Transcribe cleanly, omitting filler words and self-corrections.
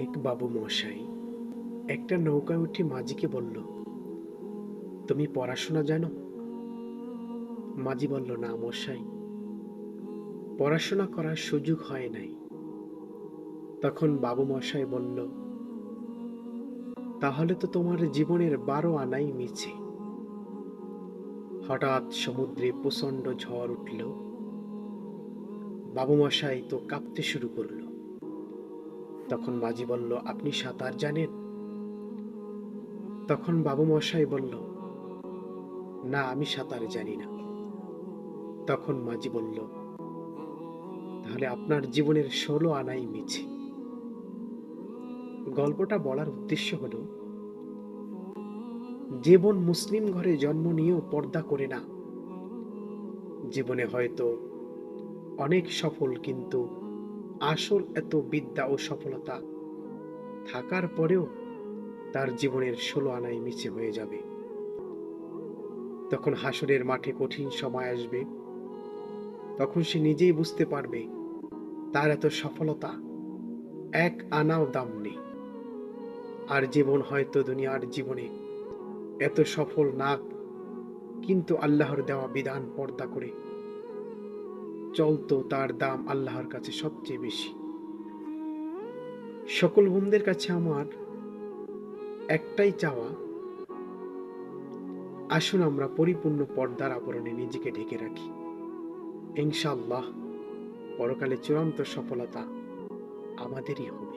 এক বাবু মশাই একটা নৌকায় উঠে মাঝিকে বলল, তুমি পড়াশোনা জানো? মাঝি বলল, না মশাই, পড়াশোনা করার সুযোগ হয় নাই। তখন বাবু মশাই বলল, তাহলে তো তোমার জীবনের 12 আনাই মিছে। হঠাৎ সমুদ্রে প্রচন্ড ঝড় উঠল। বাবু মশাই তো কাঁপতে শুরু করলো। তখন মাঝি বলল, আপনি সাঁতার জানেন? তখন বাবু মশাই বলল, না আমি সাঁতার জানি না। তখন মাঝি বলল, তাহলে আপনার জীবনের 16 আনাই মিছে। গল্পটা বলার উদ্দেশ্য হলো, যে বোন মুসলিম ঘরে জন্ম নিয়েও পর্দা করে না, জীবনে হয়তো অনেক সফল, কিন্তু আসল এত বিদ্যা ও সফলতা থাকার পরেও তার জীবনের 16 আনাই মিছে হয়ে যাবে। তখন হাসরের মাঠে কঠিন সময় আসবে। তখন সে নিজেই বুঝতে পারবে তার এত সফলতা 1 আনাও দাম নেই। আর জীবন হয়তো দুনিয়ার জীবনে এত সফল না, কিন্তু আল্লাহর দেওয়া বিধান পর্দা করে চলতো, তার দাম আল্লাহর কাছে সবচেয়ে বেশি। সকল বোনদের কাছে আমার একটাই চাওয়া, আসুন আমরা পরিপূর্ণ পর্দার আবরণে নিজেকে ঢেকে রাখি। ইনশাআল্লাহ পরকালে চূড়ান্ত সফলতা আমাদেরই হবে।